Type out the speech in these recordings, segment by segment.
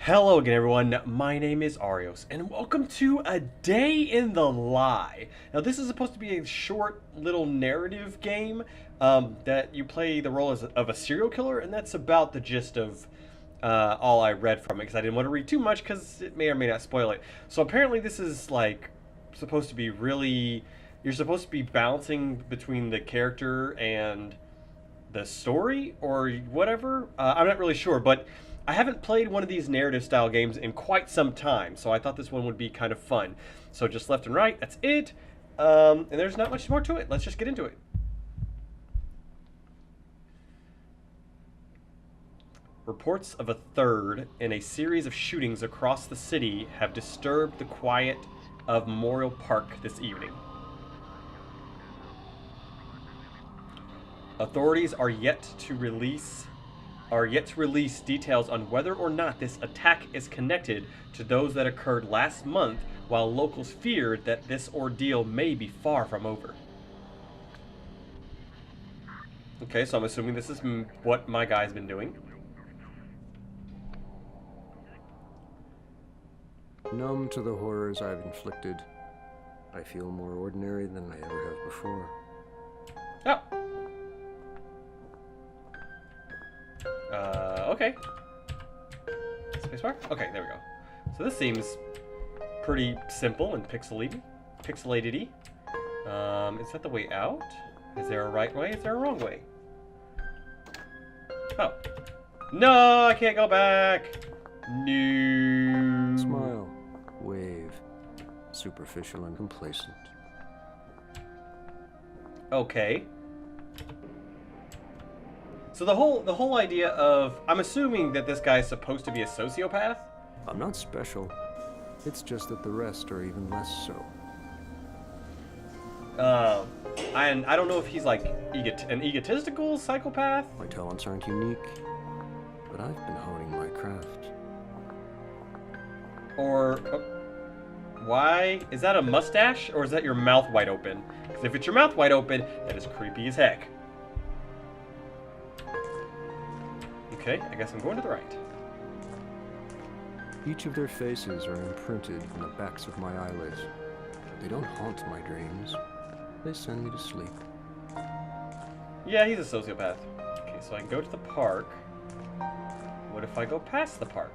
Hello again, everyone. My name is Arios, and welcome to A Day in the Lie. Now, this is supposed to be a short little narrative game that you play the role of a serial killer, and that's about the gist of all I read from it, because I didn't want to read too much, because it may or may not spoil it. So apparently this is, like, supposed to be really... You're supposed to be bouncing between the character and the story or whatever. I'm not really sure, but I haven't played one of these narrative style games in quite some time, so I thought this one would be kind of fun. So just left and right, that's it. And there's not much more to it. Let's just get into it. Reports of a third in a series of shootings across the city have disturbed the quiet of Memorial Park this evening. Authorities are yet to release details on whether or not this attack is connected to those that occurred last month, while locals feared that this ordeal may be far from over. Okay, so I'm assuming this is what my guy's been doing. Numb to the horrors I've inflicted, I feel more ordinary than I ever have before. Oh. Okay. Spacebar? Okay, there we go. So this seems pretty simple and pixelated-y. Is that the way out? Is there a right way? Is there a wrong way? Oh. No, I can't go back! No. Smile. Wave. Superficial and complacent. Okay. So the whole idea of... I'm assuming that this guy is supposed to be a sociopath? I'm not special. It's just that the rest are even less so. And I don't know if he's like an egotistical psychopath? My talents aren't unique, but I've been honing my craft. Or... why? Is that a mustache? Or is that your mouth wide open? Because if it's your mouth wide open, that is creepy as heck. Okay, I guess I'm going to the right. Each of their faces are imprinted on the backs of my eyelids. They don't haunt my dreams. They send me to sleep. Yeah, he's a sociopath. Okay, so I can go to the park. What if I go past the park?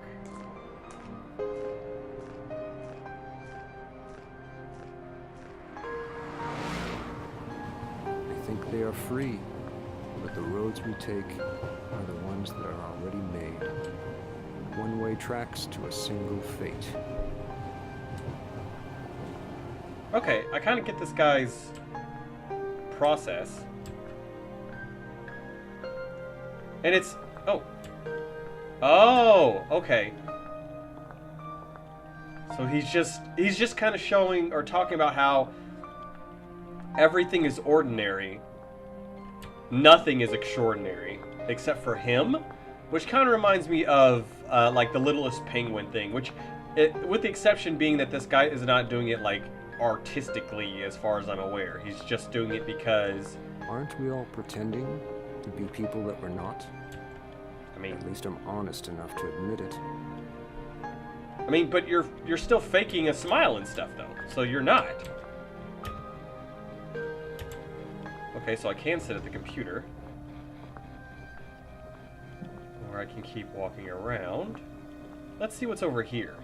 They think they are free, but the roads we take are the ones that are already made. One-way tracks to a single fate. Okay, I kind of get this guy's process. And it's... oh. Oh, okay. So he's just kind of showing or talking about how everything is ordinary. Nothing is extraordinary, except for him, which kind of reminds me of like the Littlest Penguin thing, with the exception being that this guy is not doing it like artistically, as far as I'm aware. He's just doing it because... Aren't we all pretending to be people that we're not? I mean, at least I'm honest enough to admit it. I mean, but you're still faking a smile and stuff, though, so you're not. Okay, so I can sit at the computer. Or I can keep walking around. Let's see what's over here.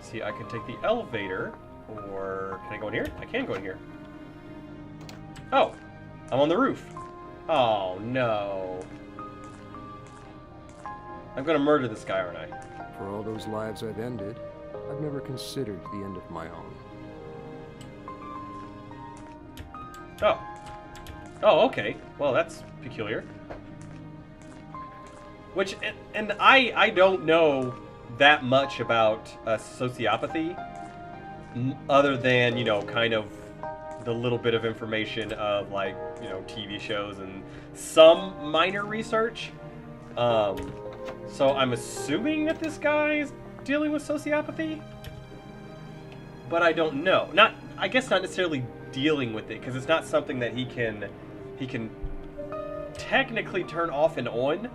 See, I can take the elevator, or can I go in here? I can go in here. Oh, I'm on the roof. Oh, no. I'm gonna murder this guy, aren't I? For all those lives I've ended, I've never considered the end of my own. Oh. Oh, okay. Well, that's peculiar. Which, and I don't know that much about sociopathy, other than, you know, kind of the little bit of information of, like, you know, TV shows and some minor research. So I'm assuming that this guy is dealing with sociopathy, but I don't know. I guess not necessarily dealing with it, because it's not something that he can technically turn off and on.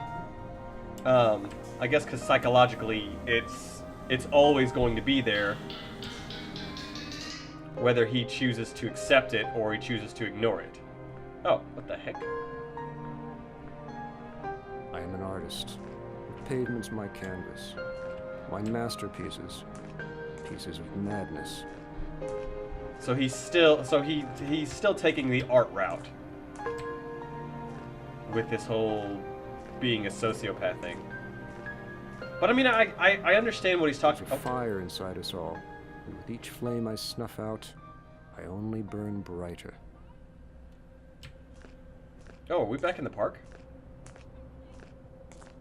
I guess because psychologically it's always going to be there, whether he chooses to accept it or he chooses to ignore it. Oh, what the heck? I am an artist. Pavement's my canvas. My masterpieces. Pieces of madness. So he's still taking the art route with this whole being a sociopath thing. But I mean, I understand what he's talking about. There's a fire inside us all, and with each flame I snuff out, I only burn brighter. Oh, are we back in the park?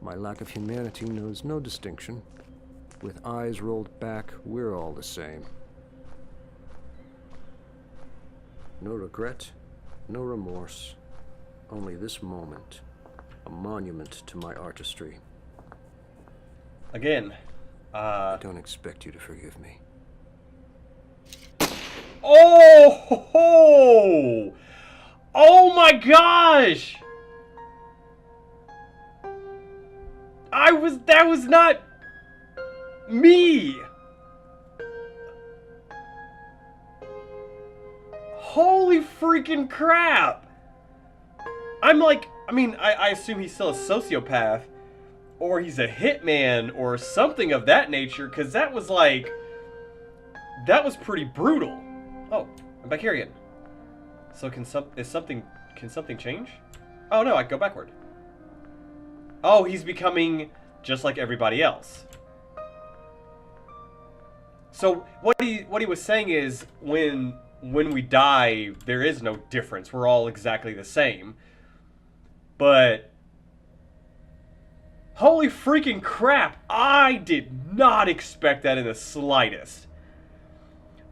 My lack of humanity knows no distinction. With eyes rolled back, we're all the same. No regret, no remorse. Only this moment, a monument to my artistry. Again, I don't expect you to forgive me. Oh! Oh my gosh! That was not me! Holy freaking crap! I'm like, I mean, I assume he's still a sociopath, or he's a hitman, or something of that nature, because that was like, that was pretty brutal. Oh, I'm back here again. So can something change? Oh no, I can go backward. Oh, he's becoming just like everybody else. So what he was saying is when we die, there is no difference. We're all exactly the same. But holy freaking crap, I did not expect that in the slightest.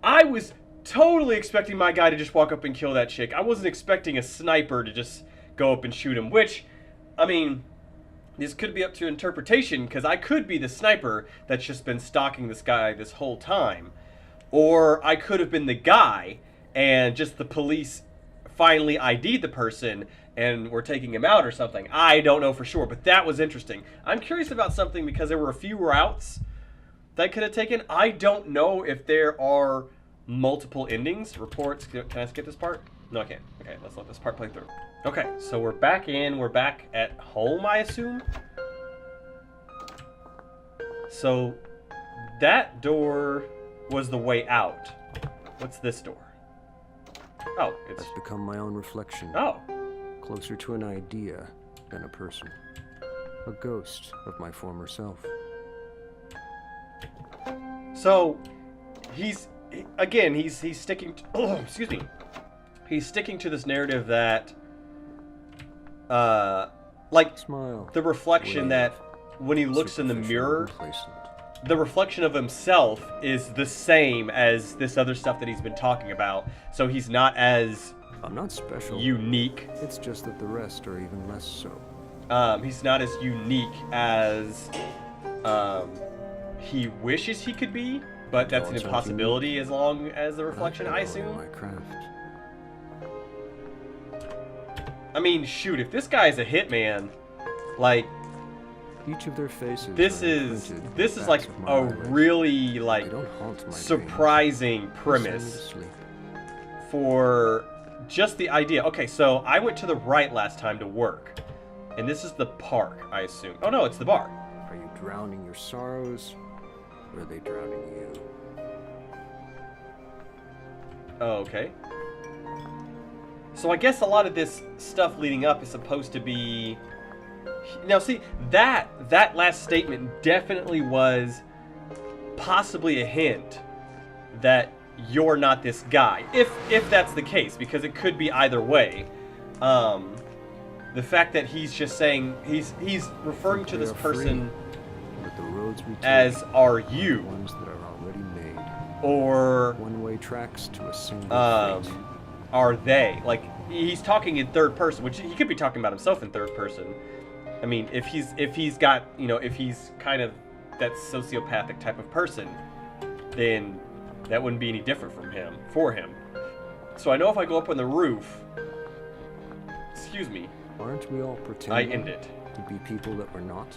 I was totally expecting my guy to just walk up and kill that chick. I wasn't expecting a sniper to just go up and shoot him, which, I mean, this could be up to interpretation, because I could be the sniper that's just been stalking this guy this whole time. Or I could have been the guy, and just the police finally ID'd the person, and we're taking him out or something. I don't know for sure, but that was interesting. I'm curious about something, because there were a few routes that I could have taken. I don't know if there are multiple endings. Reports. Can I skip this part? No, I can't. Okay, let's let this part play through. Okay, so we're back in. We're back at home, I assume. So that door was the way out. What's this door? Oh, it's... I've become my own reflection. Oh. Closer to an idea than a person. A ghost of my former self. So, he's sticking to, oh, excuse me. He's sticking to this narrative that like smile, the reflection that when he looks in the mirror, the reflection of himself is the same as this other stuff that he's been talking about. So he's not as I'm not special. Unique. It's just that the rest are even less so. He's not as unique as he wishes he could be, but that's an impossibility as long as the reflection, I assume. My craft. I mean, shoot, if this guy's a hitman, like, each of their faces this is like a really like surprising premise for just the idea. Okay, so I went to the right last time to work, and this is the park, I assume. Oh no, it's the bar. Are you drowning your sorrows, or are they drowning you? Oh, okay. So I guess a lot of this stuff leading up is supposed to be... Now see, that last statement definitely was possibly a hint that you're not this guy. If that's the case, because it could be either way. The fact that he's just saying, he's referring to this person as are you. Ones that are already made. Or one-way tracks to a single fate. Are they? Like, he's talking in third person, which he could be talking about himself in third person. I mean, if he's got, you know, if he's kind of that sociopathic type of person, then that wouldn't be any different for him. So I know if I go up on the roof, excuse me, aren't we all pretending I end it. to be people that we're not?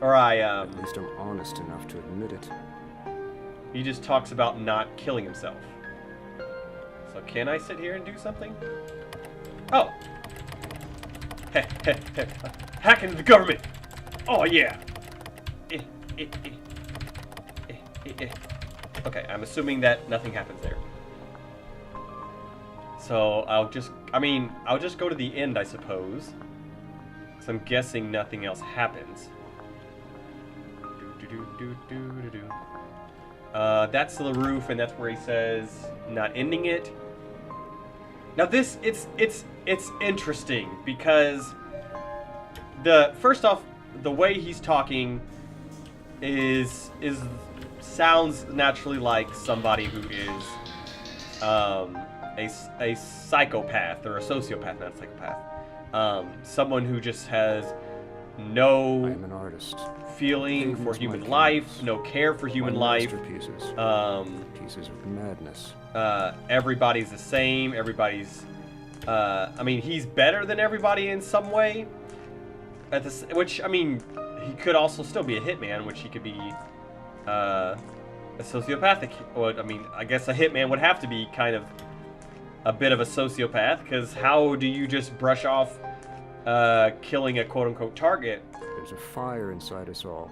Or At least I'm honest enough to admit it. he just talks about not killing himself. So can I sit here and do something? Oh. Hacking the government. Oh yeah. Okay, I'm assuming that nothing happens there. So I'll just go to the end, I suppose. So I'm guessing nothing else happens. That's the roof, and that's where he says not ending it. Now this, it's interesting because first off, the way he's talking sounds naturally like somebody who is a psychopath or a sociopath, not a psychopath. Someone who just has no I'm an artist. feeling for human life, no care for human life. Pieces of madness. Everybody's the same. Everybody's. I mean, he's better than everybody in some way. Which I mean, he could also still be a hitman, which he could be a sociopathic. Well, I mean, I guess a hitman would have to be kind of a bit of a sociopath, because how do you just brush off killing a quote-unquote target? There's a fire inside us all.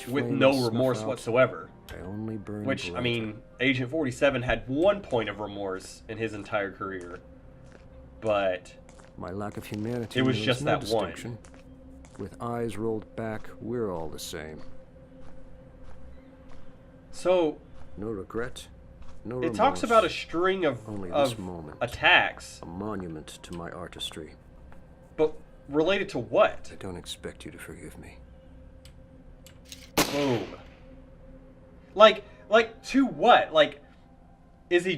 With no remorse whatsoever. I only burn Which, brighter. I mean, Agent 47 had 1 point of remorse in his entire career. But my lack of humanity it was knows just no that one. distinction. With eyes rolled back, we're all the same. So No regret, no it remorse. talks about a string of Only this moment. attacks, A monument to my artistry. but related to what? I don't expect you to forgive me. Boom. Like to what? Like, is he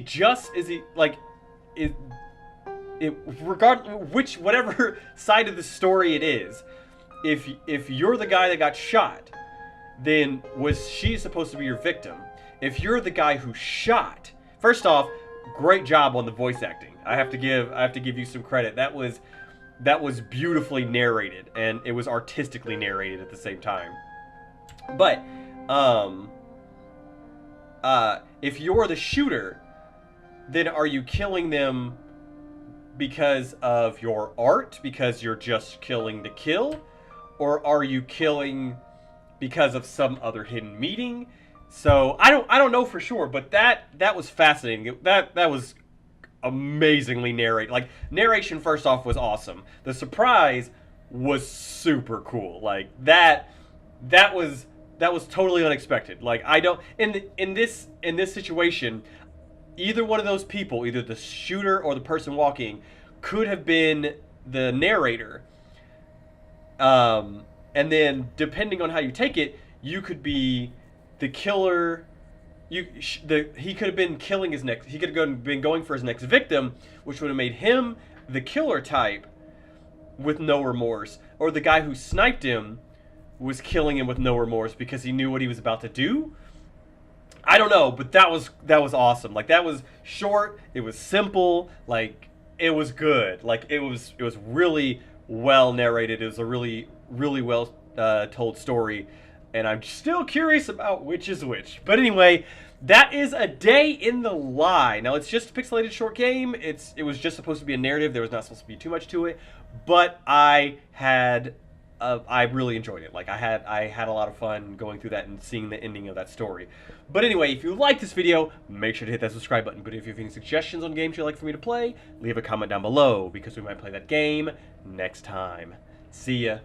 whatever side of the story it is, if you're the guy that got shot, then was she supposed to be your victim? If you're the guy who shot, first off, great job on the voice acting. I have to give you some credit. That was beautifully narrated, and it was artistically narrated at the same time. But if you're the shooter, then are you killing them because of your art, because you're just killing to kill, or are you killing because of some other hidden meaning? So I don't know for sure, but that was fascinating. That was amazingly narrated. Like, narration first off was awesome. The surprise was super cool. Like that was totally unexpected. Like, I don't in this situation, either one of those people, either the shooter or the person walking, could have been the narrator. And then depending on how you take it, you could be the killer. He could have been killing his next. He could have been going for his next victim, which would have made him the killer type with no remorse, or the guy who sniped him was killing him with no remorse because he knew what he was about to do. I don't know, but that was awesome. Like, that was short. It was simple. Like, it was good. Like, it was really well narrated. It was a really well told story, and I'm still curious about which is which. But anyway, that is A Day in the Lie. Now, it's just a pixelated short game. It was just supposed to be a narrative. There was not supposed to be too much to it, but I really enjoyed it. Like, I had a lot of fun going through that and seeing the ending of that story. But anyway, if you like this video, make sure to hit that subscribe button. But if you have any suggestions on games you'd like for me to play, leave a comment down below, because we might play that game next time. See ya.